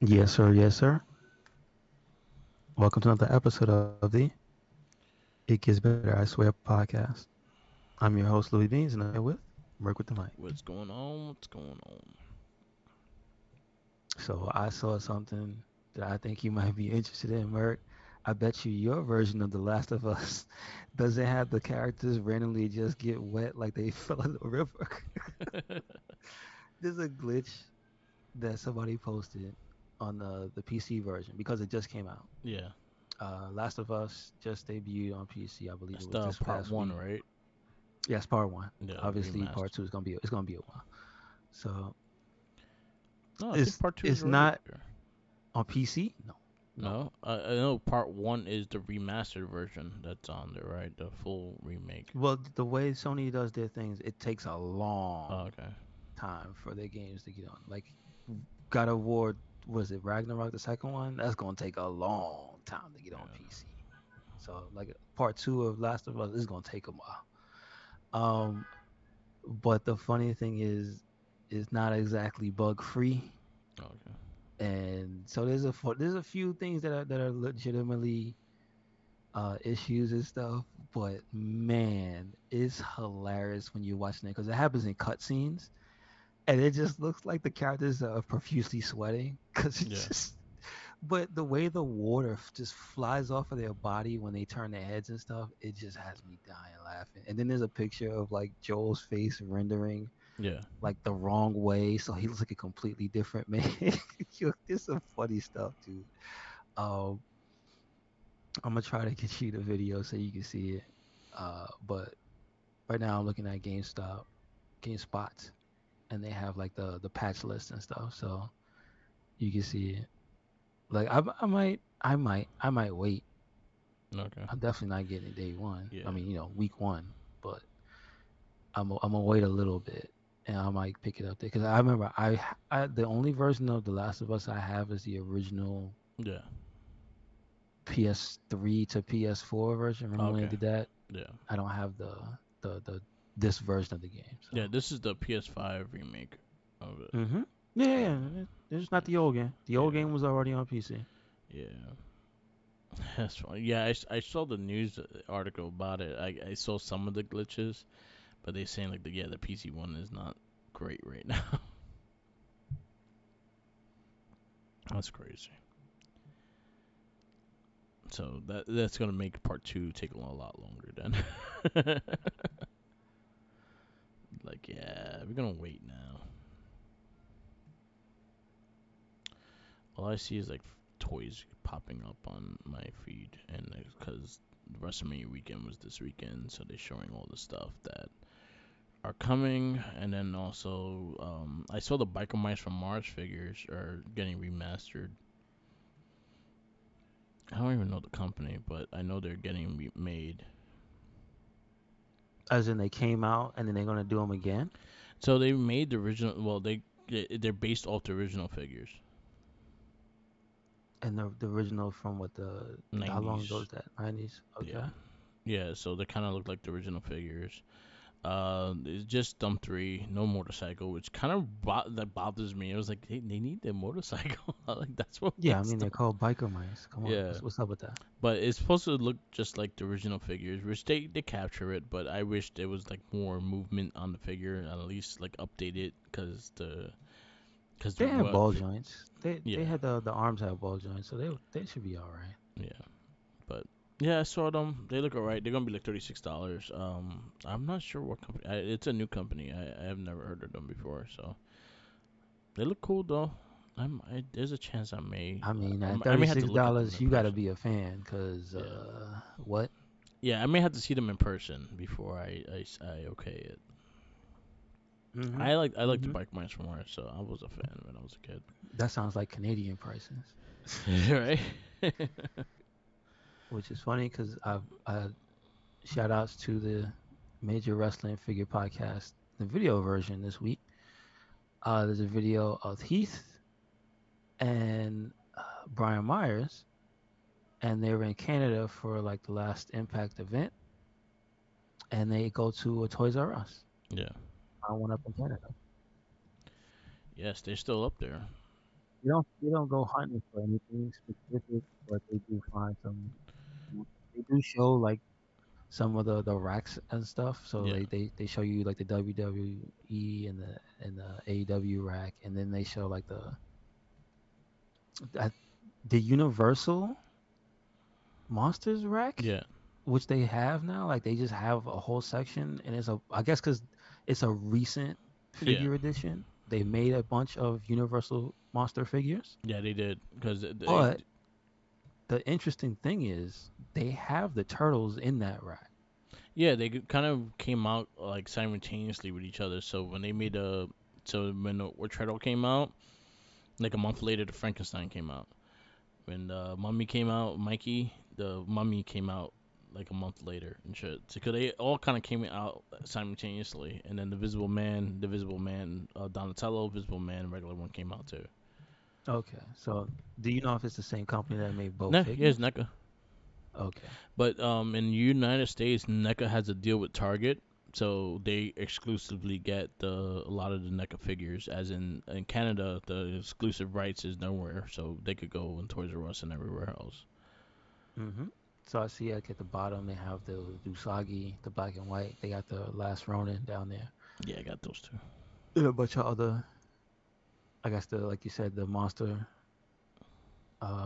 Yes, sir. Yes, sir. Welcome to another episode of the It Gets Better, I Swear podcast. I'm your host, Louis Beans, and I'm here with Merc with the mic. What's going on? What's going on? So I saw something that I think you might be interested in, Merc. I bet you your version of The Last of Us doesn't have the characters randomly just get wet like they fell in the river. There's a glitch that somebody posted on the PC version because it just came out. Yeah, Last of Us just debuted on PC. I believe it that's was the this part past one, week. right? Yes, part one. Yeah, Obviously, part remastered. two is gonna be it's gonna be a while. So No, I think it's part two is it's already not there. on PC. No, no. No, I know part one is the remastered version that's on there, right? The full remake. Well, the way Sony does their things, it takes a Oh, long okay. time for their games to get on. Like God of War, was it Ragnarok, the second one? That's gonna take a long time to get on Yeah. PC. So like part two of Last of Us is gonna take a while. Um, but the funny thing is, it's not exactly bug free. Okay. And so there's a few things that are legitimately issues and stuff, but man, it's hilarious when you're watching it because it happens in cutscenes, and it just looks like the characters are profusely sweating because it's Yeah. just. But the way the water just flies off of their body when they turn their heads and stuff, it just has me dying laughing. And then there's a picture of like Joel's face rendering Yeah. like the wrong way, so he looks like a completely different man. There's some funny stuff, dude. Um, I'm gonna try to get you the video so you can see it. But right now I'm looking at GameSpot, and they have like the patch list and stuff, so you can see it. Like I might wait. Okay. I'm definitely not getting it day one. I Yeah. mean, week one, but I'm gonna wait a little bit, and I might pick it up there because I remember I the only version of The Last of Us I have is the original Yeah. PS3 to PS4 version. Remember when they Okay. did that? Yeah. I don't have the this version of the game. Yeah. So. This is the PS5 remake of it. Mm-hmm. Yeah, So. yeah. It's not the old game. The old Yeah. game was already on PC. Yeah. That's funny. Yeah, I saw the news article about it. I saw some of the glitches, but they saying like the PC one is not great right now. That's crazy. So that's gonna make part two take a lot longer then. Like yeah, we're gonna wait now. All I see is like toys popping up on my feed, and because the WrestleMania weekend was this weekend, so they're showing all the stuff that are coming, and then also I saw the Biker Mice from Mars figures are getting remastered. I don't even know the company, but I know they're getting made. As in, they came out and then they're gonna do them again. So they made the original. Well, they're based off the original figures, And the original from what the how long ago is '90s. that? 90s. Yeah, Okay. yeah. So they kind of look like the original figures. It's just Dump Three, no motorcycle, which kind of that bothers me. It was like they need their motorcycle. Like that's what Yeah, I makes mean they're them. called biker mice. Come on, Yeah, what's up with that? but it's supposed to look just like the original figures, which they capture it. But I wish there was like more movement on the figure, at least like update it, because the They had what? ball joints. They Yeah, had the arms had ball joints, so they should be all right. yeah. But yeah, I saw them. They look alright. They're gonna be like $36. I'm not sure what company. It's a new company. I have never heard of them before. So they look cool though. There's a chance I mean, at I thirty may have to six look at them dollars, in you got to person. be a fan, cause Yeah, what? yeah. I may have to see them in person before I okay it. Mm-hmm. I like the Mm-hmm. bike mice from Mars, so I was a fan when I was a kid. That sounds like Canadian prices, Right? which is funny because I shout outs to the Major Wrestling Figure Podcast, the video version this week. There's a video of Heath and Brian Myers, and they were in Canada for like the last Impact event, and they go to a Toys R Us. Yeah. I went up in Canada. Yes, they're still up there. they don't go hunting for anything specific, but they do find some. They do show like some of the racks and stuff. So Yeah, they show you like the WWE and the AEW rack, and then they show like uh, the Universal Monsters rack, yeah, which they have now. Like they just have a whole section, and it's a I guess because it's a recent yeah, figure edition. They made a bunch of Universal monster figures, yeah. They did because they, but the interesting thing is they have the turtles in that rack. yeah, they kind of came out like simultaneously with each other. So when they made a, so when the Turtle came out, like a month later, the Frankenstein came out. When the Mummy came out, Mikey, the Mummy came out like a month later and shit. So 'cause they all kind of came out simultaneously, and then the Visible Man, Donatello, Visible Man, regular one came out too. Okay, so do you know if it's the same company that made both No, here's figures? NECA. Okay. But in the United States, NECA has a deal with Target, so they exclusively get a lot of the NECA figures. As in Canada, the exclusive rights is nowhere, so they could go in Toys R Us and everywhere else. hmm So I see like at the bottom they have the Usagi, the black and white. They got the Last Ronin down there. Yeah, I got those two. And a bunch of other, I guess the like you said, the monster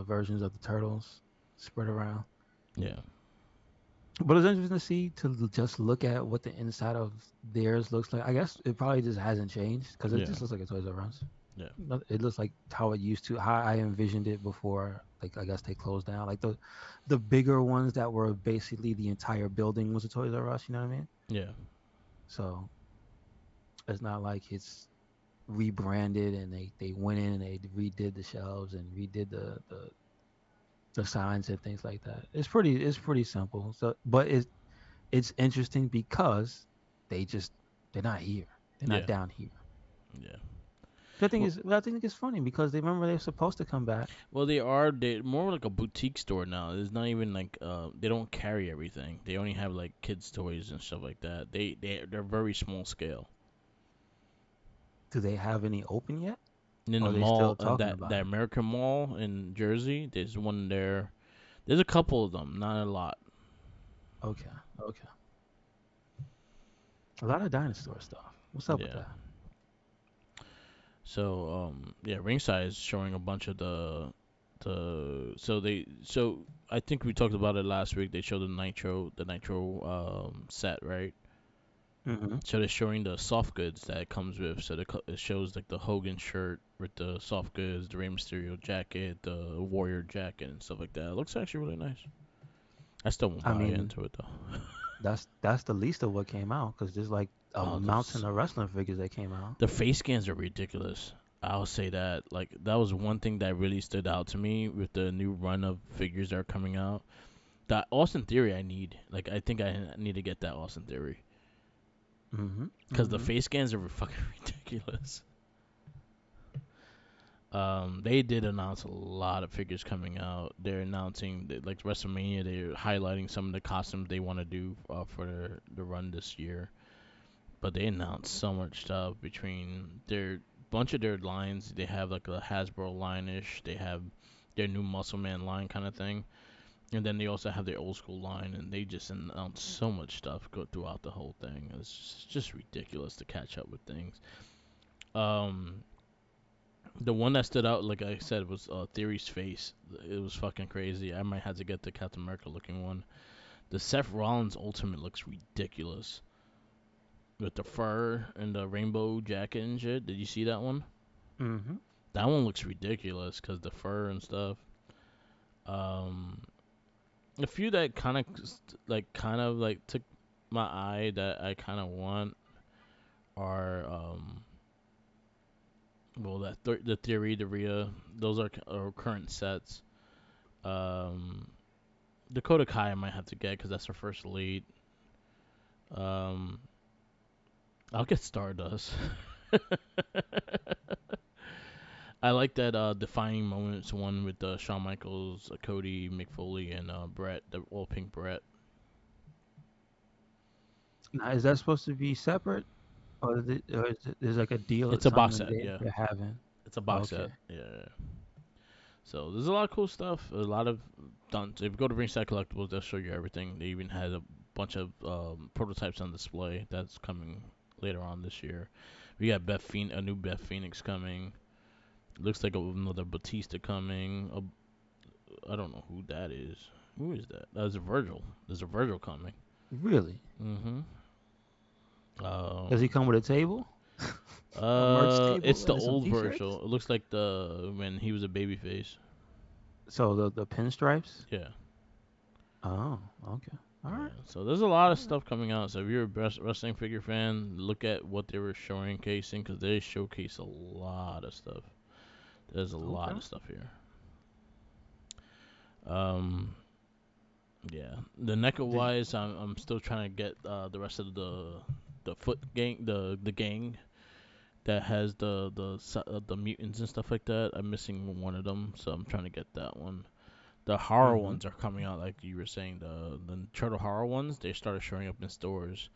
versions of the turtles spread around. Yeah, But it's interesting to see just look at what the inside of theirs looks like. I guess it probably just hasn't changed because it yeah, just looks like a Toys R Us. yeah, It looks like how it used to, how I envisioned it before. Like I guess they closed down. Like the bigger ones that were basically the entire building was a Toys R Us. You know what I mean? yeah, So it's not like it's rebranded and they went in and they redid the shelves and redid the signs and things like that. It's pretty simple. So but it's interesting because they just they're not here. They're not yeah, down here. yeah. Well, I think it's funny because they remember they're supposed to come back. well, they more like a boutique store now. It's not even like they don't carry everything. They only have like kids toys and stuff like that. They're very small scale. Do they have any open yet? And in Or the are they mall, still talking about that it? American Mall in Jersey, there's one there. There's a couple of them, not a lot. Okay, okay. A lot of dinosaur stuff. What's up with Yeah. that? So yeah, Ringside is showing a bunch of so I think we talked about it last week. They showed the Nitro set, right? Mm-hmm. So they're showing the soft goods that it comes with. So it shows like the Hogan shirt with the soft goods, the Rey Mysterio jacket, the Warrior jacket, and stuff like that. It looks actually really nice. I still won't I buy mean, into it though. that's the least of what came out because there's like a Oh, mountain of wrestling figures that came out. the face scans are ridiculous. I'll say that. Like that was one thing that really stood out to me with the new run of figures that are coming out. That Austin Theory I need. Like I think I need to get that Austin Theory Mm-hmm. because the Mm-hmm. face scans are fucking ridiculous. They did announce a lot of figures coming out. They're announcing that, like WrestleMania. They're highlighting some of the costumes they want to do for the run this year. But they announced so much stuff between their bunch of their lines. They have like a Hasbro line ish. They have their new Muscle Man line kind of thing, and then they also have their old school line. And they just announced so much stuff go throughout the whole thing. It's just ridiculous to catch up with things. Um, the one that stood out, like I said, was Theory's face. It was fucking crazy. I might have to get the Captain America looking one. The Seth Rollins Ultimate looks ridiculous with the fur and the rainbow jacket and shit. Did you see that one? Mm-hmm. That one looks ridiculous because the fur and stuff. Um, a few that kind of like took my eye that I kind of want are well the Theory, the Rhea. Those are current sets. Um, Dakota Kai I might have to get because that's her first lead. Um, I'll get Stardust. I like that defining moments one with Shawn Michaels, Cody, Mick Foley, and Brett, the all pink Brett. Now, is that supposed to be separate, or there's like a deal, It's a box something set, yeah. they're having? It's a box Okay. set, yeah. So there's a lot of cool stuff. A lot of done. If you go to Ringside Collectibles, they'll show you everything. They even had a bunch of prototypes on display that's coming later on this year. We got a new Beth Phoenix coming. Looks like another Batista coming. I don't know who that is. Who is that? That's a Virgil. There's a Virgil coming. Really? Mm-hmm. Does he Um. come with a table, a merch It's table, the and some old T-shirts? Virgil. It looks like the when he was a babyface. So the pinstripes. Yeah. Oh, okay. All Yeah, right. so there's a lot All of right. stuff coming out. So if you're a wrestling figure fan, look at what they were showcasing because they showcase a lot of stuff. There's a lot Okay. of stuff here. Um, yeah. The NECA Did you, wise, I'm still trying to get the rest of the foot gang, the gang that has the mutants and stuff like that. I'm missing one of them, so I'm trying to get that one. The horror mm-hmm. ones are coming out, like you were saying. The turtle horror ones, they started showing up in stores,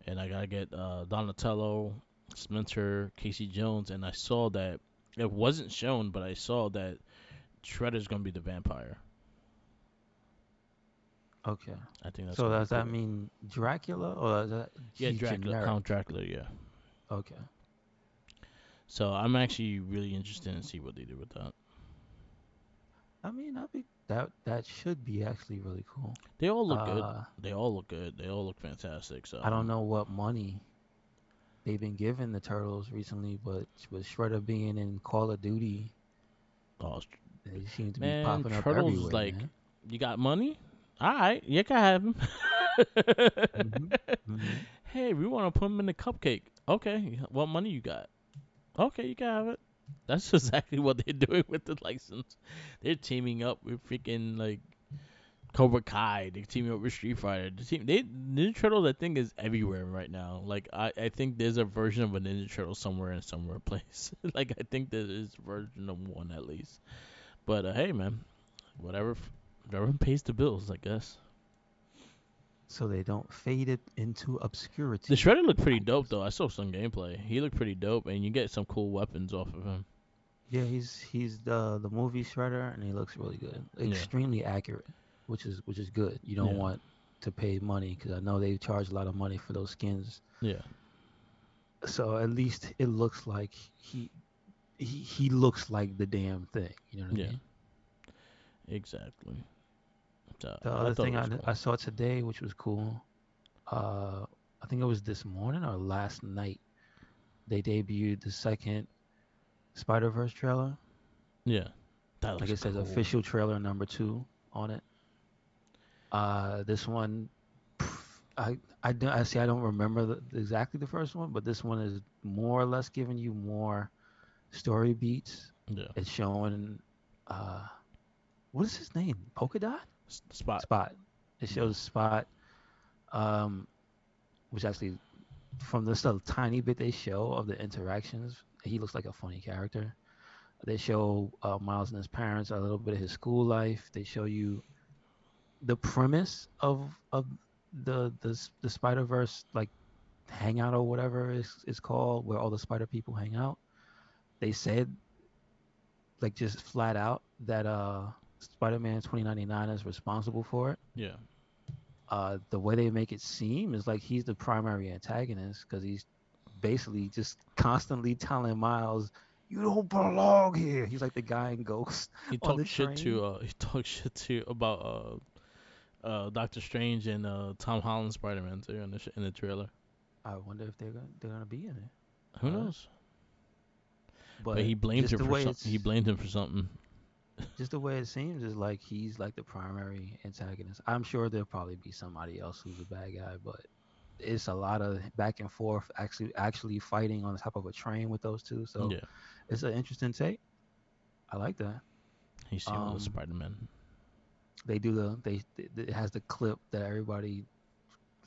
and I gotta get Donatello, Splinter, Casey Jones, and I saw that it wasn't shown, but I saw that Shredder's gonna be the vampire. Okay. I think that's So gonna be does that cool. mean Dracula, or is that Yeah, he's Dracula, generic? Count Dracula, yeah. Okay. So I'm actually really interested in see what they do with that. I mean, that should be actually really cool. They all look good. Uh, They all look good. They all look fantastic. So I don't know what money they've been giving the turtles recently, but with Shredder being in Call of Duty, oh, they seem to be man, popping up Turtles is everywhere, like, man. you got money? All right, you can have him. Mhm. Mhm. Hey, we want to put him in the cupcake. Okay, what money you got? Okay, you can have it. That's exactly what they're doing with the license. They're teaming up with freaking like Cobra Kai. They're teaming up with Street Fighter. Ninja Turtles, I think, is everywhere right now. Like I think there's a version of a Ninja Turtle somewhere in somewhere place. Like I think there is a version of one at least. But hey, man, whatever, whatever pays the bills, I guess. So they don't fade it into The obscurity, Shredder looked pretty I dope guess. though. I saw some gameplay. He looked pretty dope, and you get some cool weapons off of him. Yeah, he's the movie Shredder, and he looks really good, Yeah, extremely accurate, which is good. You don't yeah, want to pay money because I know they charge a lot of money for those skins. yeah, So at least it looks like he looks like the damn thing. You know what I yeah. mean? Exactly. So The I other thought it thing was cool. I saw today, which was cool, uh, I think it was this morning or last night, they debuted the second Spider Verse trailer. Yeah, that Like looks it says, cool. official trailer number two on it. This one, I see. I don't remember exactly the first one, but this one is more or less giving you more story beats. Yeah, It's showing, uh, what is his name? Polka Dot spot. Spot. It Yeah, shows Spot, um, which actually from this little tiny bit they show of the interactions, he looks like a funny character. They show Miles and his parents, a little bit of his school life. They show you the premise of the Spider Verse like hangout or whatever is called, where all the Spider people hang out. They said like just flat out that Spider Man 2099 is responsible for it. yeah. The way they make it seem is like he's the primary antagonist because he's basically just constantly telling Miles, "You don't belong here." He's like the guy in Ghost He on talks the shit train. to he talks shit to about Doctor Strange and Tom Holland Spider Man too in in the trailer. I wonder if they're gonna be in it. Who knows? But But just the way He it's blamed him for something. just the way it seems is like he's like the primary antagonist. I'm sure there'll probably be somebody else who's a bad guy, but it's a lot of back and forth actually fighting on the top of a train with those two. So Yeah, it's an interesting take. I like that. he's the other Um, Spider Man. they do it has the clip that everybody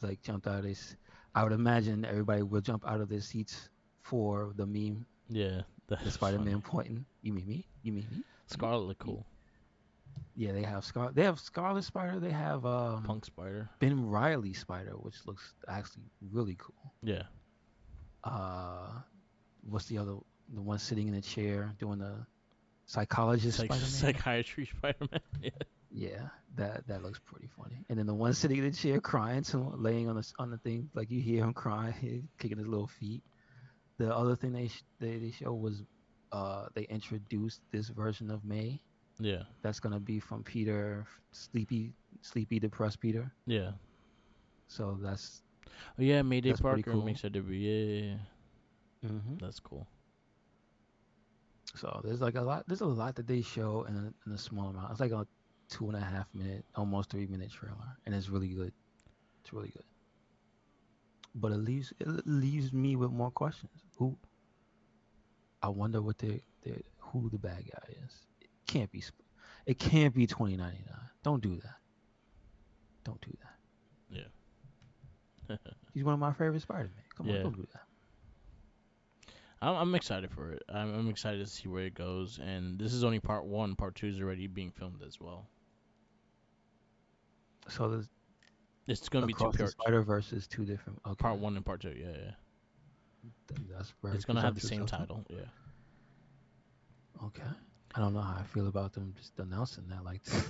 like jumped out of this. I would imagine everybody will jump out of their seats for the meme, Yeah, the that's Spider-Man funny. pointing. You mean me? You mean me? Me? Scarlet look Me? cool. Yeah, they have Scarlet Spider. They have Punk Spider. Ben Riley Spider, which looks actually really cool. Yeah, Uh, what's the other? The one sitting in the chair doing the psychologist Spider-Man. Psychiatry Spider-Man. Yeah. Yeah, that looks pretty funny. And then the one sitting in the chair crying, to laying on the thing, like you hear him crying, kicking his little feet. The other thing they show was, they introduced this version of May Yeah. that's gonna be from Peter, sleepy depressed Peter. Yeah. So Oh yeah, Mayday that's pretty Parker cool. makes a debut. Yeah, yeah, yeah. hmm That's cool. So there's like a lot. There's a lot that they show in a small amount. It's like a 2.5 minute, almost 3 minute trailer, and it's really good. It's really good. But it leaves me with more questions. I wonder who the bad guy is. Can't be it can't be 2099. Don't do that. Don't do that. Yeah. He's one of my favorite Spider-Man. Come on, Yeah. don't do that. I'm excited for it. I'm excited to see where it goes. And this is only part one. Part two is already being filmed as well. So there's It's gonna be two Across the parts. Spider Verse is two different. Okay, Part one and part two. Yeah, yeah. that's very It's gonna have the presumptuous same of them. title. Yeah. Okay, I don't know how I feel about them just announcing that like that.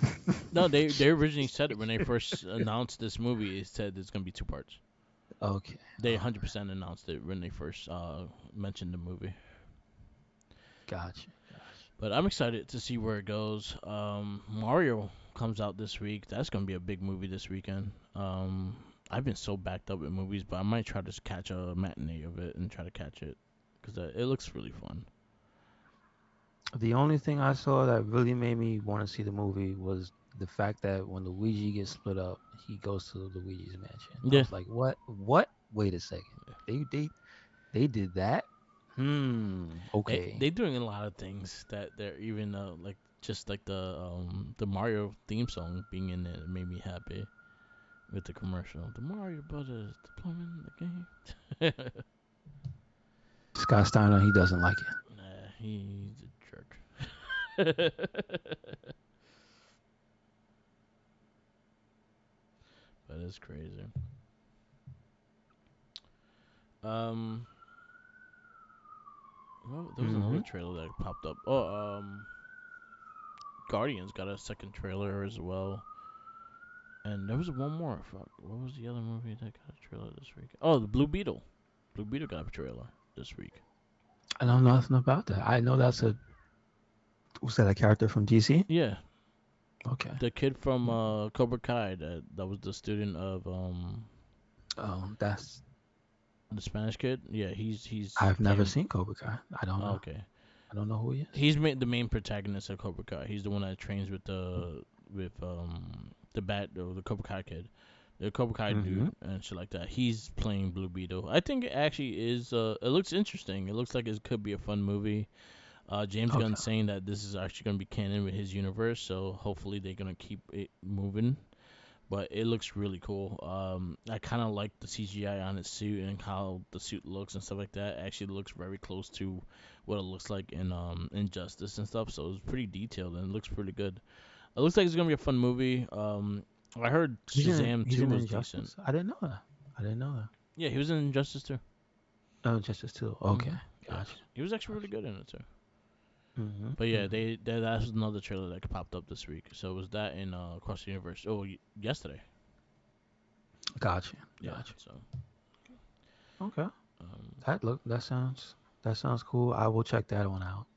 No, they originally said it when they first announced this movie. It said it's gonna be two parts. Okay, They all 100% announced it when they first mentioned the movie. gotcha, gotcha. But I'm excited to see where it goes. Mario comes out this week. That's gonna be a big movie this weekend. I've been so backed up with movies, but I might try to catch a matinee of it and try to catch it because it looks really fun. The only thing I saw that really made me want to see the movie was the fact that when Luigi gets split up, he goes to Luigi's mansion. I Yeah, was like, what? What? Wait a second. They did that? they Okay. doing a lot of things that they're even like just like the Mario theme song being in it made me happy with the commercial. The Mario Brothers deployment in the game. Scott Steiner, he doesn't like it. Nah, he's a jerk. But it's crazy. Um, well, there was Mm-hmm. another trailer that popped up. Oh, Guardians got a second trailer as well, and there was one more. Fuck, what was the other movie that got a trailer this week? Oh, the Blue Beetle. Blue Beetle got a trailer this week. I know nothing about that. I know that's a was that a character from DC? Yeah, Okay. the kid from Cobra Kai that was the student of That's the Spanish kid. Yeah, he's I've never playing. seen Cobra Kai. I don't Oh, know. okay, I don't know who he is. he's the main protagonist of Cobra Kai. He's the one that trains with the Cobra Kai kid, the Cobra Kai Mm-hmm. dude and shit like that. He's playing Blue Beetle. I think it actually is. It looks interesting. It looks like it could be a fun movie. James Okay. Gunn's saying that this is actually gonna be canon with his universe, so hopefully they're gonna keep it moving. But it looks really cool. I kind of like the CGI on his suit and how the suit looks and stuff like that. It actually looks very close to what it looks like in Injustice and stuff. So it's pretty detailed and it looks pretty good. It looks like it's gonna be a fun movie. I heard Shazam He's 2 in was decent. Injustice. I didn't know that. I didn't know that. Yeah, he was in Injustice too. Oh, Injustice too. Okay. Yes, Gotcha. he was actually really Gotcha. good in it too. Mm-hmm. But yeah, Mm-hmm. that was another trailer that popped up this week. So it was that in Across the Universe. Oh, yesterday. Gotcha. Yeah. Gotcha. So Okay. um, That sounds cool. I will check that one out.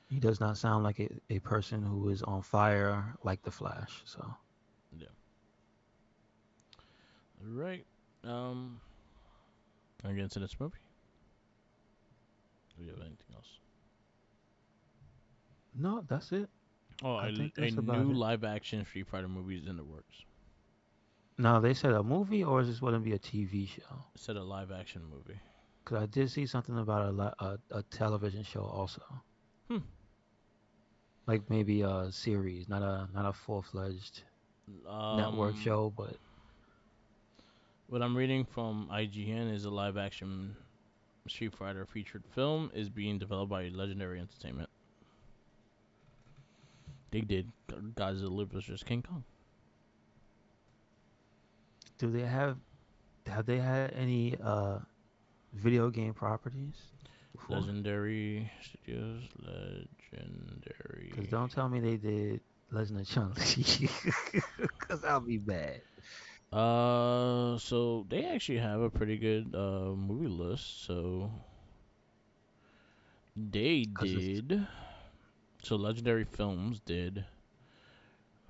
He does not sound like a person who is on fire like the Flash. So yeah. All right. Um, I get into this movie. Do you have anything else? no, that's it. Oh, I think a that's about new it. live action Street Fighter movie is in the works. Now they said a movie, or is this going to be a TV show? It said a live action movie. Because I did see something about a television show also, Hmm. like maybe a series, not a full-fledged network Um, show, but what I'm reading from IGN is a live action Street Fighter featured film is being developed by Legendary Entertainment. They did Godzilla vs King Kong. do they have they had any video game properties before? Legendary Studios, Because Legendary. don't tell me they did Legend of Chun Li. Because I'll be bad. So they actually have a pretty good movie list. So they Because it's did. So Legendary Films did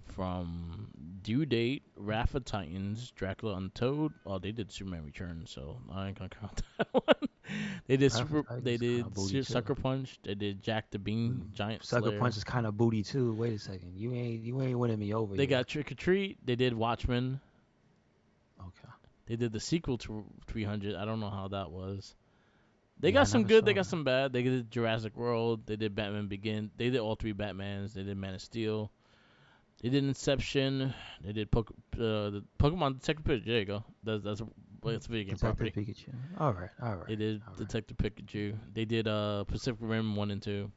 from Due Date, Wrath of Titans, Dracula Untold. Oh, they did Superman Returns, so I ain't gonna count that one. They did Wrath of They Titans kind of did booty too. Sucker Punch. They did Jack the Bean, Giant Sucker Slayer. Punch is kind of booty too. Wait a second, you ain't winning me over They yet. got Trick or Treat. They did Watchmen. Okay. They did the sequel to 300. I don't know how that was. They Yeah, got I some never good. They saw got that. some bad. They did Jurassic World. They did Batman Begin. They did all three Batmans. They did Man of Steel. They did Inception. They did the Pokemon Detective Pikachu. There you go. That's a video game Detective property. Pikachu. All right, all They right, did all right. Detective Pikachu. They did Pacific Rim 1 and 2,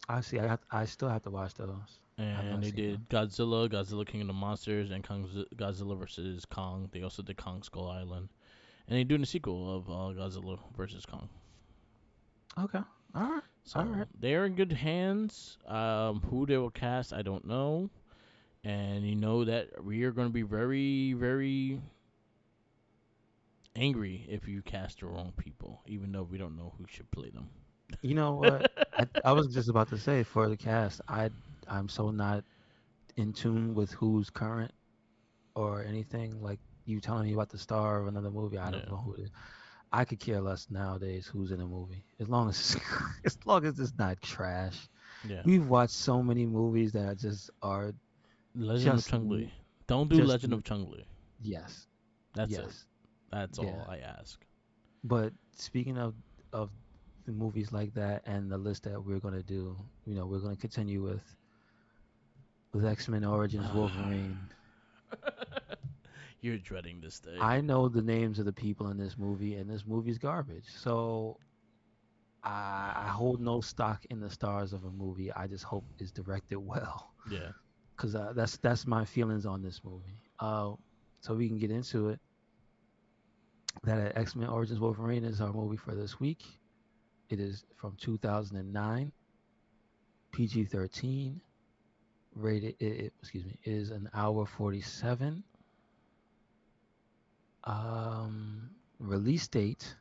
I see. I still have to watch those. I have and not they seen them. did Godzilla, Godzilla King of the Monsters, and Godzilla versus Kong. They also did Kong Skull Island, and they doing a sequel of Godzilla versus Kong. Okay. All right. All So right. they're in good hands. Who they will cast, I don't know. And you know that we are going to be very, very angry if you cast the wrong people, even though we don't know who should play them. You know what? I was just about to say for the cast, I'm so not in tune with who's current or anything. Like you telling me about the star of another movie, I don't Yeah, know who it is. I could care less nowadays who's in a movie, as long as as long as it's not trash. yeah. We've watched so many movies that just are Legend of just Chung Li. Don't do just Legend of Chung Li. yes, That's it. yes, That's yeah. all I ask. But speaking of the movies like that and the list that we're gonna do, we're gonna continue with X-Men Origins Wolverine. You're dreading this day. I know the names of the people in this movie, and this movie's garbage. So I hold no stock in the stars of a movie. I just hope it's directed well, Yeah. because that's my feelings on this movie. So we can get into it. That X-Men Origins Wolverine is our movie for this week. It is from 2009, PG-13, rated. Excuse me, it is an hour 47. Release date,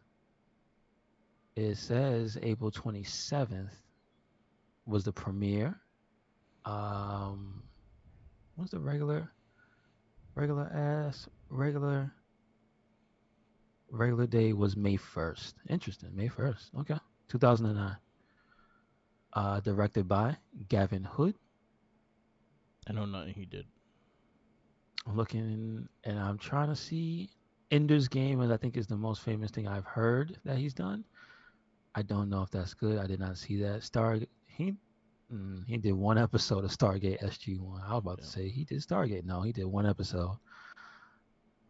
it says April 27th was the premiere. Um, what's the regular day was May 1st. Interesting, May 1st. Okay, 2009. Directed by Gavin Hood. I know nothing he did. I'm looking and I'm trying to see Ender's Game, as I think is the most famous thing I've heard that he's done. I don't know if that's good. I did not see that. He did one episode of Stargate SG-1. I was about to Yeah. say he did Stargate. No, he did one episode.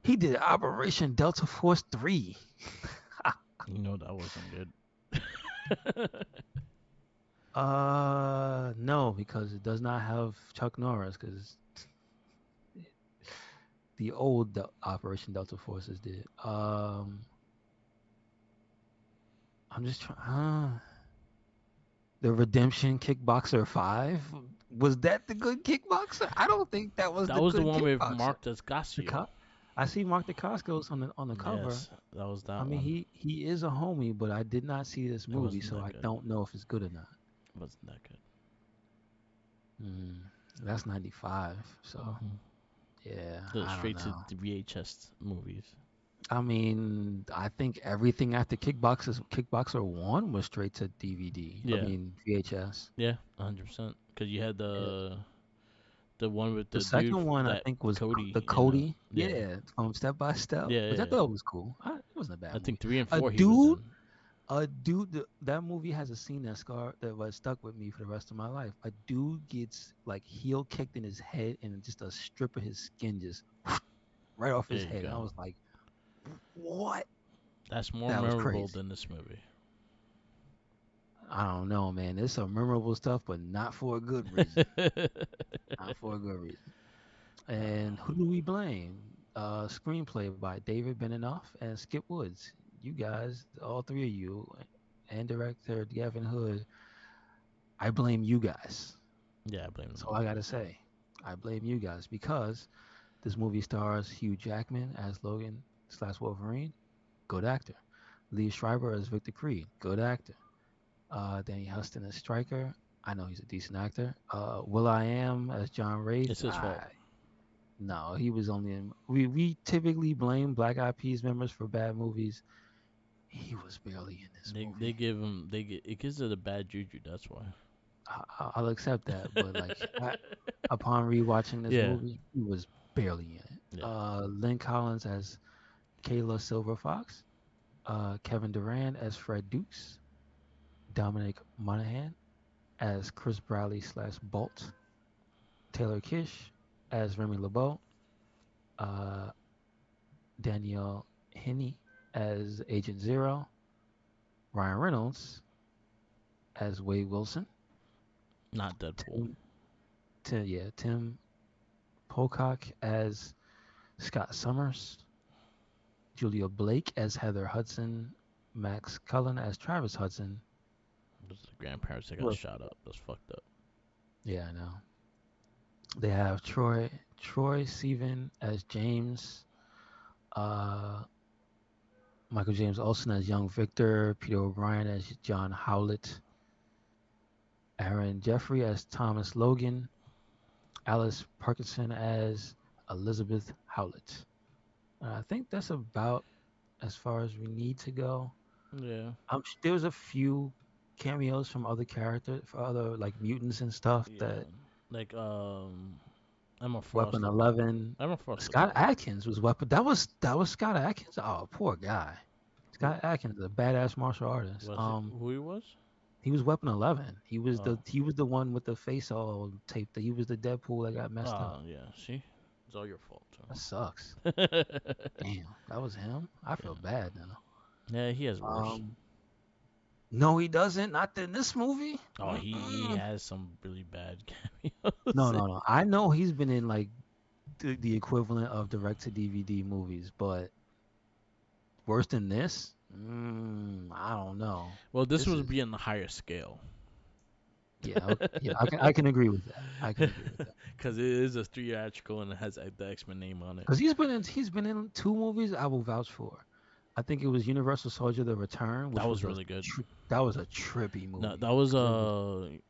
He did Operation Delta Force 3. You know that wasn't good. No, because it does not have Chuck Norris. Because the old Operation Delta Forces did. I'm just trying. The Redemption Kickboxer 5. Was that the good Kickboxer? I don't think that was That the was the good one with Kickboxer. Mark Descasio. I see Mark Dacascos on the cover. Yes, that was I that mean, one. he is a homie, but I did not see this It movie, wasn't so that I good. don't know if it's good or not. It wasn't that good. Mm, that's 95. So Hmm. yeah, Go I don't straight to know. the VHS movies. I mean, I think everything after Kickboxer 1 was straight to DVD. I Yeah, mean, VHS. yeah, 100%. Because you had Yeah. the one with The the dude second one I that think was Cody the in Cody. yeah, Yeah, from Step by Step, yeah, which I yeah. thought was cool. It wasn't a I bad movie. think 3 and A 4 he was dude, in. that movie has a scene that was stuck with me for the rest of my life. A dude gets like heel kicked in his head, and just a strip of his skin just right off There his you head. And I go. was like, what? That's more That was memorable crazy. than this movie. I don't know, man. There's some memorable stuff, but not for a good reason. Not for a good reason. And who do we blame? Screenplay by David Benioff and Skip Woods. You guys, all three of you, and director Gavin Hood, I blame you guys. Yeah, I blame That's them all all. I gotta say. I blame you guys because this movie stars Hugh Jackman as Logan slash Wolverine, good actor. Lee Schreiber as Victor Creed, good actor. Danny Huston as Stryker. I know he's a decent actor. Will I Am as John Wraith. It's his fault. No, he was only in. We typically blame Black Eyed Peas members for bad movies. He was barely in this They movie. give him they get it gives it a bad juju. That's why. I'll accept that, but upon rewatching this Yeah, movie, he was barely in it. yeah. Lynn Collins as Kayla Silver Fox. Kevin Durant as Fred Dukes. Dominic Monaghan as Chris Bradley slash Bolt. Taylor Kish as Remy LeBeau. Uh, Danielle Henney as Agent Zero. Ryan Reynolds as Wade Wilson. Not Deadpool. Tim, Tim Pocock as Scott Summers. Julia Blake as Heather Hudson. Max Cullen as Travis Hudson. Those are the grandparents that got Look, shot up. That's fucked up. yeah, I know. They have Troy Sivan as James. Uh, Michael James Olsen as young Victor. Peter O'Brien as John Howlett. Aaron Jeffrey as Thomas Logan. Alice Parkinson as Elizabeth Howlett. I think that's about as far as we need to go. Yeah, There was a few cameos from other characters, for other like mutants and stuff. yeah. That Like Emma Frost Weapon looked. 11, Emma Frost looked Scott alright. Atkins was Weapon. That was Scott Atkins. Oh, poor guy. Who Scott Atkins, a badass martial artist. was it? Who he was? He was Weapon 11. Oh, He was the one with the face all taped. He was the Deadpool that got messed up. yeah. See, it's all your fault. That sucks. So. Damn, that was him. I Yeah, feel bad now. yeah. He has worse. Um, no, he doesn't. Not in this movie. Oh, he Mm-mm. has some really bad cameos. No, no, no. I know he's been in like the equivalent of direct to DVD movies, but worse than this? I don't know. Well, this This was is being the higher scale. yeah, yeah. I can agree with that. I can agree with that. Because it is a theatrical and it has the X-Men name on it. Because he's been in two movies I will vouch for. I think it was Universal Soldier: The Return, That which was was really good. that was a trippy No, movie that was because it was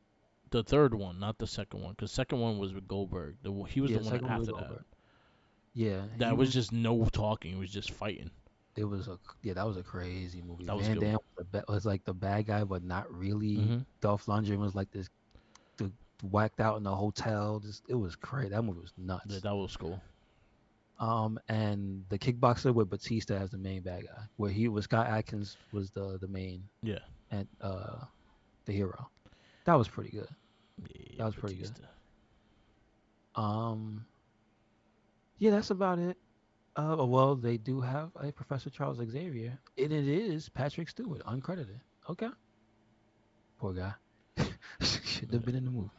the third one, not the second one. Because second one was with Goldberg. He was the yeah, one second one was after that. over. Yeah, he That was was. just no talking. It was just fighting. It was a yeah, that was a crazy movie. That was a Van good one. Damme was like the bad guy, but not really. Hmm. Dolph Lundgren was like this, the, whacked out in the hotel. Just it was crazy. That movie was Yeah, nuts. that was cool. And the Kickboxer with Batista as the main bad guy, where he was Scott Atkins was the main Yeah. and the hero. That was pretty good. Yeah, That was pretty good. Batista. Um, yeah, that's about it. Well, they do have a Professor Charles Xavier, and it is Patrick Stewart, uncredited. Okay, poor guy. Shouldn't have Yeah. been in the movie.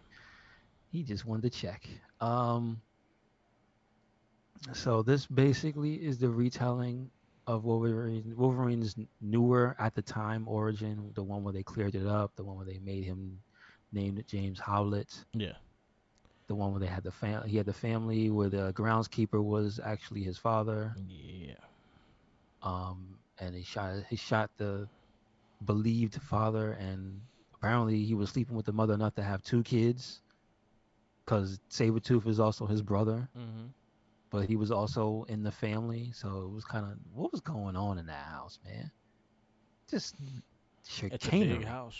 He just wanted to check. Um, so this basically is the retelling of Wolverine's newer at the time origin, the one where they cleared it up, the one where they made him named James Howlett, Yeah. the one where they had he had the family where the groundskeeper was actually his father. Yeah. And he shot the believed father, and apparently he was sleeping with the mother enough to have two kids because Sabretooth is also his brother, Hmm. but he was also in the family. So it was kind of what was going on in that house, man? Just It's a big chicanery. house.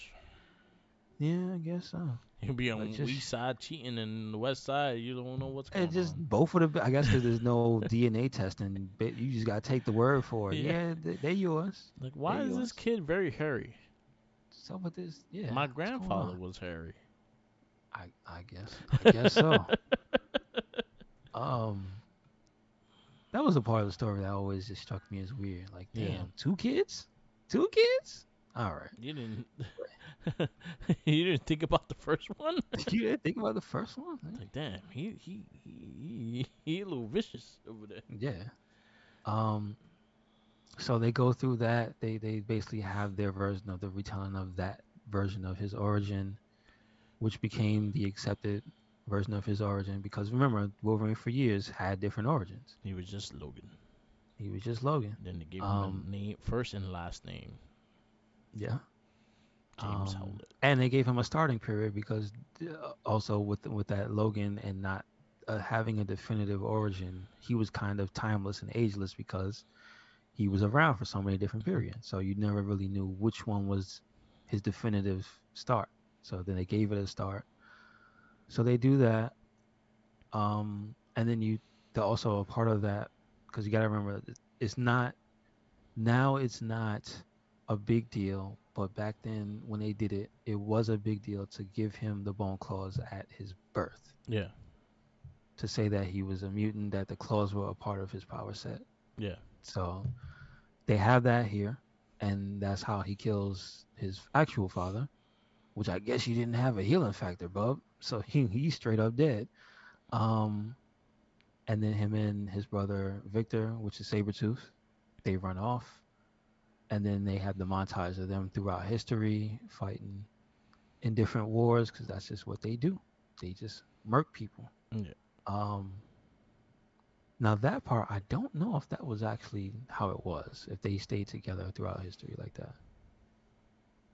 Yeah, I guess so. You'll be But on just east side cheating and the west side you don't know what's it going just on. both of the I guess because there's no DNA testing, but you just gotta take the word for it. Yeah. Yeah, they're yours. Like, They're why is this yours. kid very hairy? So with this, yeah, My what's going grandfather on? was hairy. I guess so. Um, that was a part of the story that always just struck me as weird. Like, Yeah. damn, two kids, two kids. All right, You didn't you didn't think about the first one? you didn't think about the first one? Like, damn, he a little vicious over there. Yeah. Um, So they go through that. They basically have their version of the retelling of that version of his origin, which became the accepted version of his origin. Because remember, Wolverine for years had different origins. He was just Logan. He was just Logan. Then they gave him a Um, name, first and last name, yeah. James Howlett. And they gave him a starting period because also with that Logan and not having a definitive origin, he was kind of timeless and ageless because he was around for so many different periods. So you never really knew which one was his definitive start. So then they gave it a start. So they do that. And then they're also a part of that because you got to remember it's not now it's not a big deal, but back then when they did it, it was a big deal to give him the bone claws at his birth, Yeah, to say that he was a mutant, that the claws were a part of his power set. yeah, So they have that here, and that's how he kills his actual father, which I guess you didn't have a healing factor, bub. So he's straight up dead. Um, and then him and his brother Victor, which is Sabretooth, they run off, and then they have the montage of them throughout history fighting in different wars because that's just what they do. They just murk people. yeah. Um, Now that part, I don't know if that was actually how it was. If they stayed together throughout history like that.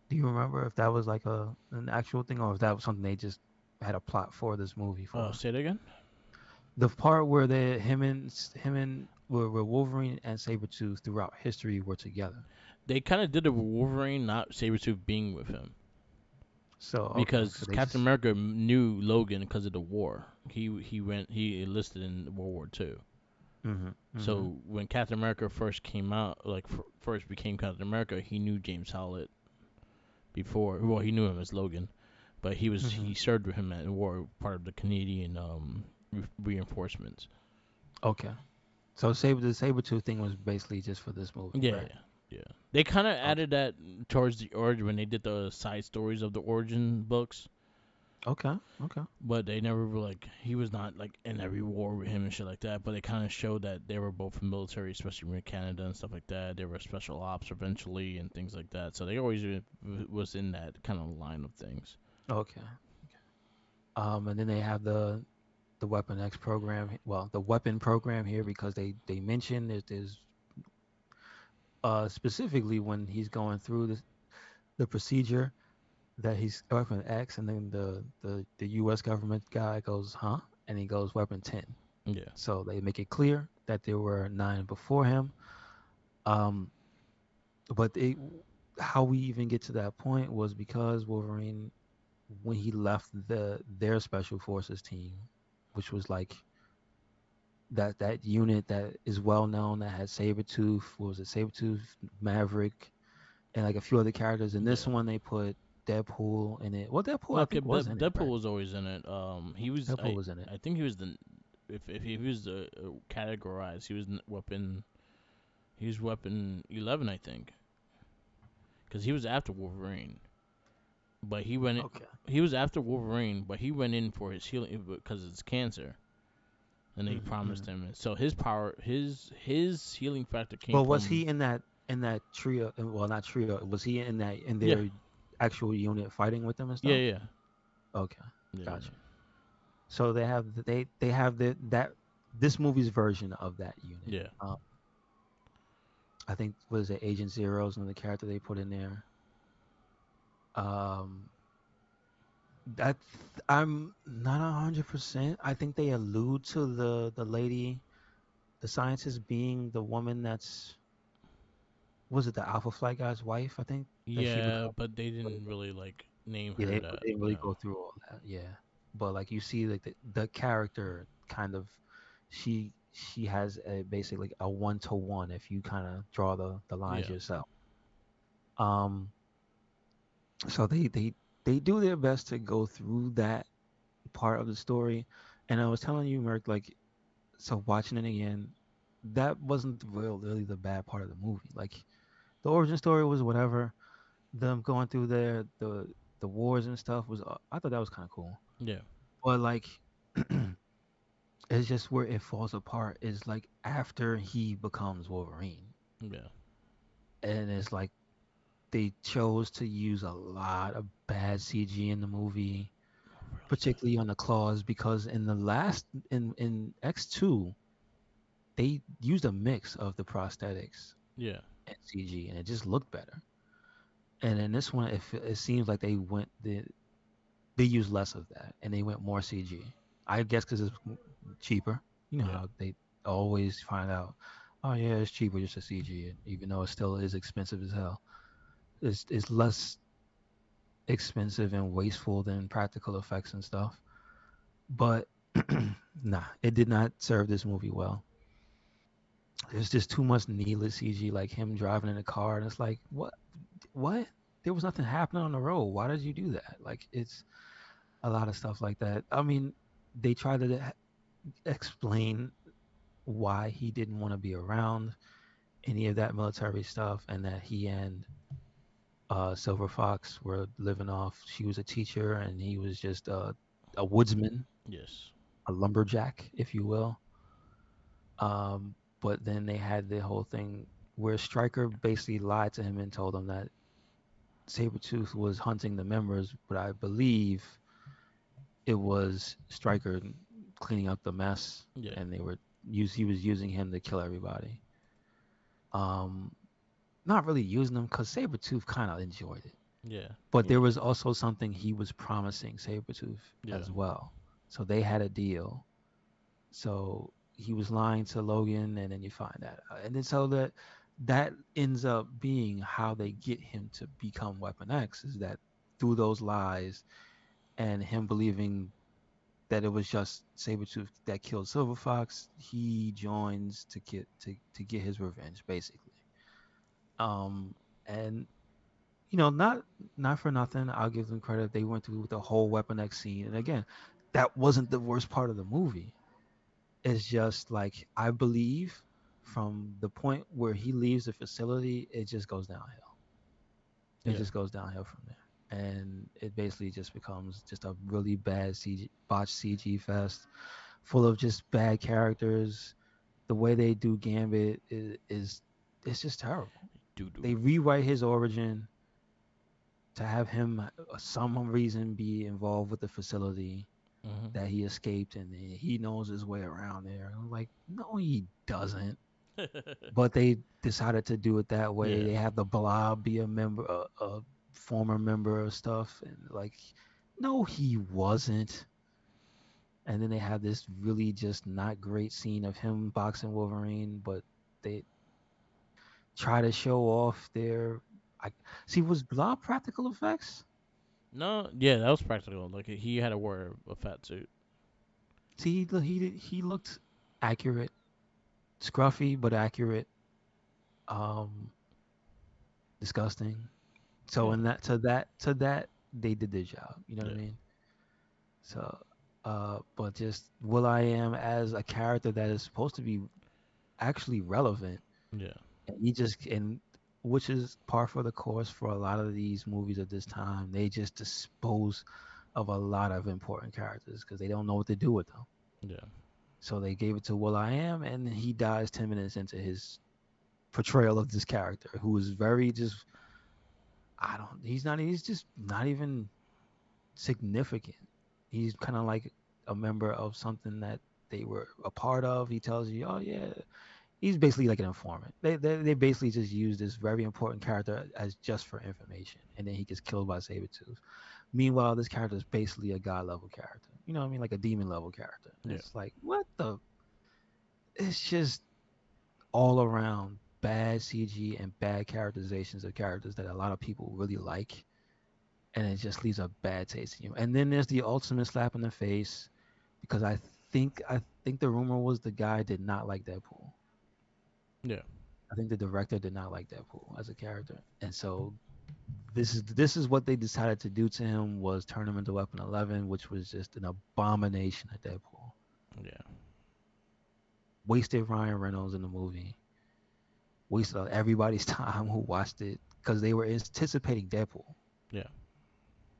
Do you remember if that was like an actual thing, or if that was something they just had a plot for this movie for? Say it again. The part where him and where Wolverine and Sabretooth throughout history were together. They kind of did it with Wolverine, not Sabretooth being with him. So okay, so Because they Captain just America knew Logan because of the war. He enlisted in World War II. hmm hmm So when Captain America first came out, like first became Captain America, he knew James Howlett before. Well, he knew him as Logan, but hmm he served with him at war, part of the Canadian reinforcements. okay. So the Sabretooth thing was basically just for this movie, Yeah, right? yeah, yeah. They kind of Okay. added that towards the origin when they did the side stories of the origin books. Okay. Okay. But they never were like he was not like in every war with him and shit like that. But they kind of showed that they were both military, especially with Canada and stuff like that. They were special ops eventually and things like that. So they always was in that kind of line of things. Okay. And then they have the Weapon X program. Well, the weapon program here because they mention there's specifically when he's going through the procedure that he's Weapon X, and then the U.S. government guy goes, huh, and he goes Weapon 10. Yeah, So they make it clear that there were nine before him. Um, but how we even get to that point was because Wolverine, when he left their special forces team, which was like that unit that is well known that had Sabretooth, what was it, Sabretooth, Maverick, and like a few other characters. In this yeah. one, they put Deadpool in it. Well, Deadpool, I Okay, think, was in it, Deadpool right? was always in it. He was Deadpool was in it. I think he was the if he was the categorized, weapon. He was weapon 11, I think, because he was after Wolverine. But Okay. he was after Wolverine, but he went in for his healing because it's cancer, and they promised hmm him. So his power, his healing factor came But was from he in that trio? Well, not trio. Was he in yeah, their actual unit fighting with them and yeah, stuff? yeah, Okay, yeah, gotcha. So they have that this movie's version of that unit. yeah. I think was it Agent Zero's and the character they put in there. Um, that I'm not 100%. I think they allude to the lady, the scientist being the woman that's was it the Alpha Flight guy's wife? I think that she Yeah, becomes. but they didn't really like name Yeah, her they that. didn't really No. go through all that. Yeah, but like you see, like the character kind of, she has basically a 1-to-1 if you kind of draw the lines Yeah, yourself. Um, so they do their best to go through that part of the story, and I was telling you, Merc, like so watching it again, that wasn't really the bad part of the movie. Like the origin story was whatever. Them going through the wars and stuff was I thought that was kind of cool. yeah, But like it's just where it falls apart is like after he becomes Wolverine. yeah. and it's like they chose to use a lot of bad CG in the movie, Really? particularly on the claws, because in the last in X2 they used a mix of the prosthetics Yeah. and CG, and it just looked better. And in this one, it seems like they used less of that, and they went more CG. I guess because it's cheaper. You know Yeah. how they always find out, oh yeah, it's cheaper just to CG it, even though it still is expensive as hell. It's less expensive and wasteful than practical effects and stuff. But nah, it did not serve this movie well. There's just too much needless CG, like him driving in a car, and it's like, what? There was nothing happening on the road. Why did you do that? Like, it's a lot of stuff like that. I mean, they try to explain why he didn't want to be around any of that military stuff, and that he and Silver Fox were living off. She was a teacher, and he was just a woodsman, Yes. a lumberjack, if you will. But then they had the whole thing where Stryker basically lied to him and told him that Sabretooth was hunting the members, but I believe it was Stryker cleaning up the mess, Yeah. and he was using him to kill everybody. Um, Not really using him because Sabretooth kind of enjoyed it. Yeah. But Yeah. there was also something he was promising Sabretooth Yeah. as well. So they had a deal. So he was lying to Logan, and then you find that. And then so that ends up being how they get him to become Weapon X, is that through those lies and him believing that it was just Sabretooth that killed Silver Fox, he joins to get his revenge, basically. Um, and not for nothing. I'll give them credit. They went through the whole Weapon X scene, and again, that wasn't the worst part of the movie. It's just like I believe from the point where he leaves the facility, it just goes downhill. It Yeah. just goes downhill from there, and it basically just becomes just a really bad CG, botched CG fest, full of just bad characters. The way they do Gambit is it's just terrible. Doo doo. They rewrite his origin to have him some reason be involved with the facility Mhm. that he escaped, and he knows his way around there. I'm like, no, he doesn't. But they decided to do it that way. Yeah. They have the Blob be a former member of stuff, and like, no, he wasn't. And then they have this really just not great scene of him boxing Wolverine, but they try to show off their. I see. Was Blob practical effects? No. Yeah, that was practical. Like he had to wear a fat suit. See, he looked accurate, scruffy but accurate. Um, Disgusting. So Yeah. in that they did their job. You know what I Yeah. mean? So, but just Will I Am as a character that is supposed to be actually relevant, Yeah. and he just and which is par for the course for a lot of these movies at this time. They just dispose of a lot of important characters because they don't know what to do with them. Yeah. So they gave it to Will I Am, and he dies 10 minutes into his portrayal of this character, who is very just I don't. He's just not even significant. He's kind of like a member of something that they were a part of. He tells you, oh yeah, he's basically like an informant. They basically just use this very important character as just for information, and then he gets killed by Sabretooth. Meanwhile, this character is basically a god level character. You know what I mean? Like a demon level character. And Yeah. it's like, what the? It's just all around bad CG and bad characterizations of characters that a lot of people really like, and it just leaves a bad taste in you. And then there's the ultimate slap in the face because I think the rumor was the guy did not like Deadpool. Yeah. I think the director did not like Deadpool as a character, and so this is what they decided to do to him was turn him into Weapon 11, which was just an abomination of Deadpool. Yeah. Wasted Ryan Reynolds in the movie. Wasted everybody's time who watched it because they were anticipating Deadpool. Yeah.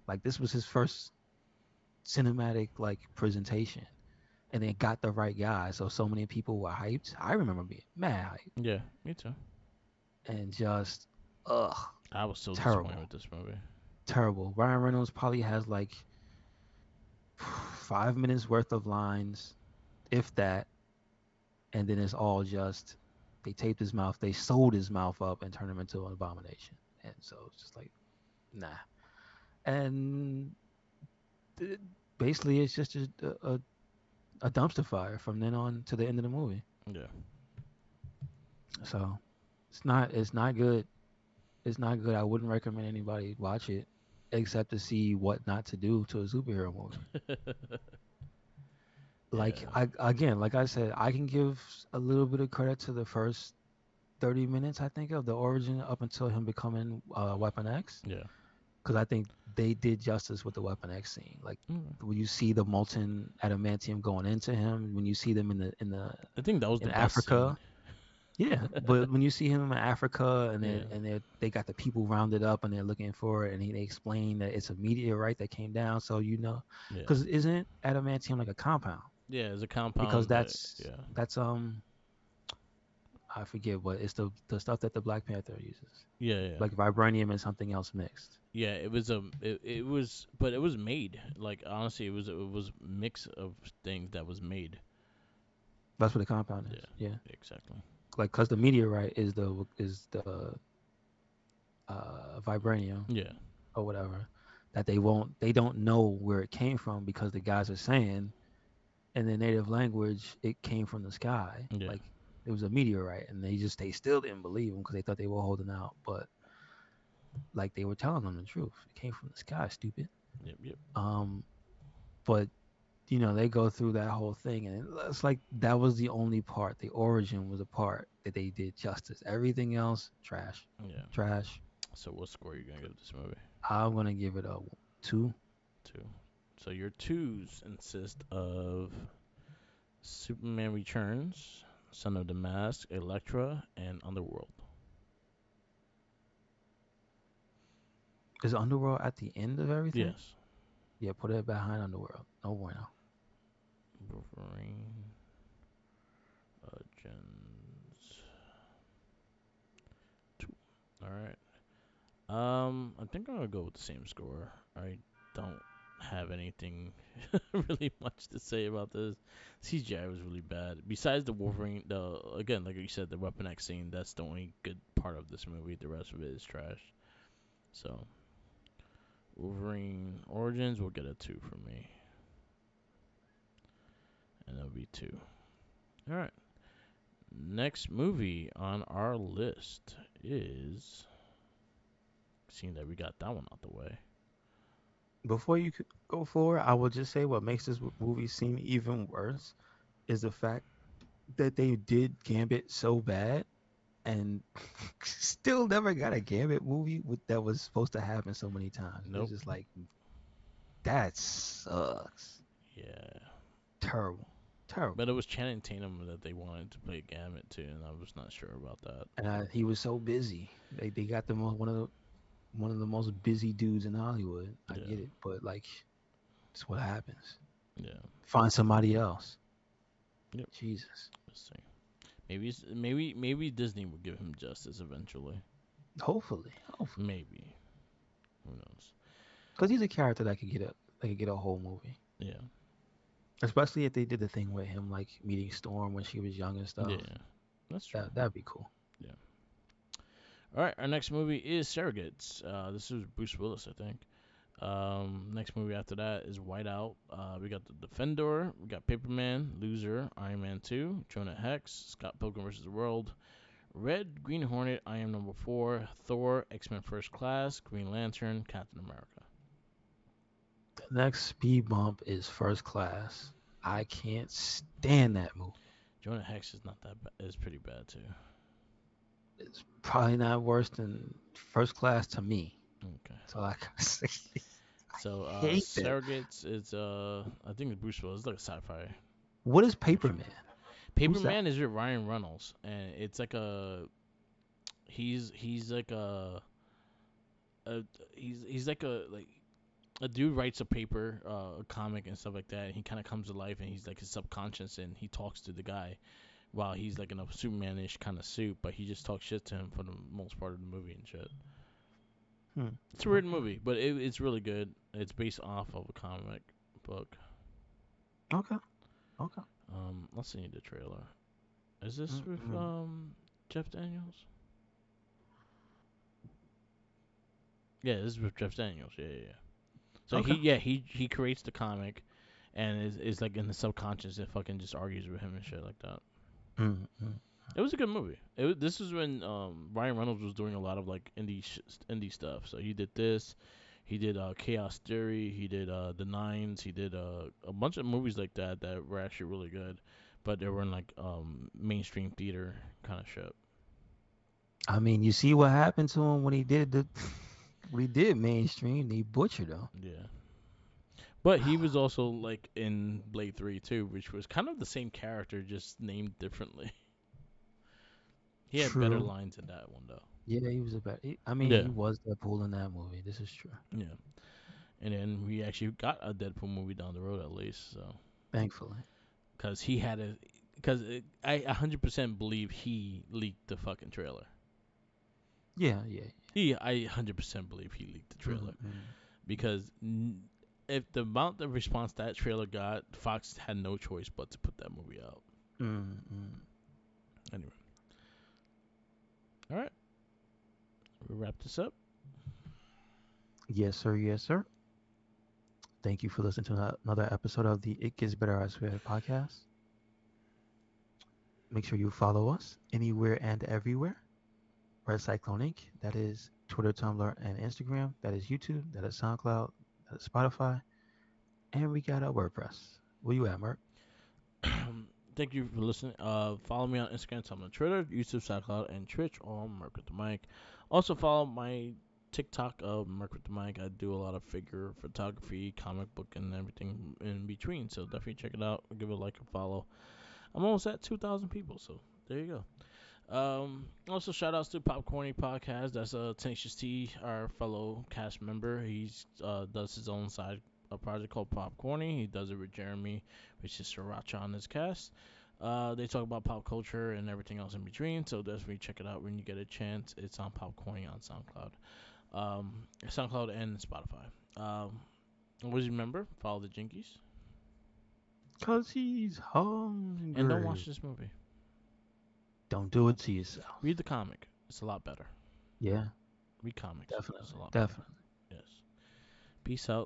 Like this was his first cinematic like presentation, and they got the right guy. So many people were hyped. I remember being mad hyped, Yeah. Me too. and just Ugh, I was so disappointed terrible, with this movie. terrible. Ryan Reynolds probably has like 5 minutes worth of lines, if that, and then it's all just they taped his mouth, they sewed his mouth up and turned him into an abomination. And so it's just like nah. And th- basically, it's just a dumpster fire from then on to the end of the movie. Yeah, So it's not good. It's not good. I wouldn't recommend anybody watch it except to see what not to do to a superhero movie. Like yeah, I again, like I said, I can give a little bit of credit to the first 30 minutes, I think, of the origin up until him becoming Weapon X, yeah. because I think they did justice with the Weapon X scene. Like Mm. when you see the molten adamantium going into him, when you see them I think that was the in best scene. Africa. Yeah, but when you see him in Africa and Yeah, they got the people rounded up and they're looking for it, and they explain that it's a meteorite that came down, so yeah, because isn't adamantium like a compound? yeah. It's a Because compound that. that's Yeah, that's I forget what it's the stuff that the Black Panther uses, yeah, yeah. like vibranium and something else mixed. Yeah, it was it was, but it was made. Like honestly, it was a mix of things that was made. That's what a compound is. Yeah, Yeah, exactly. like because the meteorite is the vibranium Yeah, or whatever that they don't know where it came from because the guys are saying in the native language it came from the sky, yeah, like it was a meteorite, and they still didn't believe them because they thought they were holding out, but like they were telling them the truth. It came from the sky, stupid. yep, yep, Um, but they go through that whole thing, and it's like that was the only part. The origin was a part that they did justice. Everything else, trash, yeah. trash. So what score are you gonna give this movie? I'm gonna give it a 2. Two. So your twos consist of Superman Returns, Son of the Mask, Elektra, and Underworld. Is Underworld at the end of everything? Yes. Yeah, put it behind Underworld. No bueno. Wolverine, Gens 2. All right. I think I'm gonna go with the same score. I don't have anything really much to say about this. CGI was really bad. Besides the Wolverine, the again, like you said, the Weapon X scene. That's the only good part of this movie. The rest of it is trash. So Wolverine Origins will get a 2 from me, and that'll be 2. All right. Next movie on our list is, seeing that we got that one out the way. Before you could go forward, I will just say what makes this movie seem even worse is the fact that they did Gambit so bad and still never got a Gambit movie that was supposed to happen so many times. It's Nope. just like that sucks. Yeah. Terrible, But terrible. it was Channing Tatum that they wanted to play Gambit too, and I was not sure about that. And he was so busy. They got one of the most busy dudes in Hollywood. I Yeah. get it, but like, it's what happens. Yeah. Find somebody else. Yep. Jesus. Let's see. Maybe Disney will give him justice eventually. Hopefully, hopefully, Maybe. Who knows? because he's a character that could get a whole movie. Yeah. Especially if they did the thing with him, like meeting Storm when she was young and stuff. Yeah. That's true. That'd be cool. Yeah. All right. Our next movie is Surrogates. This is Bruce Willis, I think. Next movie after that is Whiteout. We got The Defender. We got Paperman, Loser, Iron Man 2, Jonah Hex, Scott Pilgrim vs. the World, Red, Green Hornet, I Am Number 4, Thor, X-Men First Class, Green Lantern, Captain America. The next speed bump is First Class. I can't stand that movie. Jonah Hex is not that bad. It's pretty bad too. It's probably not worse than First Class to me. Okay. So I gotta say, I So hate that. Surrogates is I think it's Bruce Willis. It's like a sci-fi What is action. Paperman? Who's that? Paperman is with Ryan Reynolds, and it's like he's like a he's like a dude writes a paper, a comic and stuff like that. And he kind of comes to life, and he's like his subconscious, and he talks to the guy while he's like in a Superman-ish kind of suit, but he just talks shit to him for the most part of the movie and shit. Hmm. It's a weird Okay. movie, but it's really good. It's based off of a comic book. Okay. Okay. Let's see the trailer. Is this with Mm-mm. Jeff Daniels? Yeah, this is with Jeff Daniels. Yeah, yeah, yeah. So Okay. he creates the comic, and is like in the subconscious. It fucking just argues with him and shit like that. Mm-mm. It was a good movie. This is when Ryan Reynolds was doing a lot of like indie stuff. So he did this. He did Chaos Theory. He did The Nines. He did a bunch of movies like that that were actually really good, but they were in like mainstream theater kind of shit. I mean, you see what happened to him when he did the when he did mainstream. He butchered him. Yeah. But he was also like in Blade 3 too, which was kind of the same character, just named differently. He had better True. lines in that one though. Yeah, he was a bad. I mean, Yeah, he was Deadpool in that movie. This is true. yeah. And then we actually got a Deadpool movie down the road at least, so Thankfully. because he had a because I 100% believe he leaked the fucking trailer. Yeah. Yeah. I 100% believe he leaked the trailer Mm-mm. because if the amount of response that trailer got, Fox had no choice but to put that movie out. Mm-mm. Anyway, all right, we wrap this up. Yes, sir. Yes, sir. Thank you for listening to another episode of the It Gets Better I Swear podcast. Make sure you follow us anywhere and everywhere. Red Cyclone Inc. That is Twitter, Tumblr, and Instagram. That is YouTube. That is SoundCloud. That is Spotify. And we got a WordPress. Where you at, Mark? Thank you for listening. Follow me on Instagram, Tumblr, Twitter, YouTube, SoundCloud, and Twitch, or Mark with the Mic. Also follow my TikTok of Mark with the Mic. I do a lot of figure photography, comic book, and everything in between. So definitely check it out. Give it a like and follow. I'm almost at 2,000 people, so there you go. Also shout outs to Popcorny Podcast. That's Tenacious T, our fellow cast member. He's does his own side a project called Popcorny. He does it with Jeremy, which is Sriracha on his cast. They talk about pop culture and everything else in between. So definitely check it out when you get a chance. It's on Popcorny on SoundCloud and Spotify. Always remember, follow the Jinkies Because he's and don't watch hungry. this movie. Don't do it to yourself. Read the comic. It's a lot better. Yeah, Read comics. It's a definitely. lot better. Definitely. Yes. Peace out.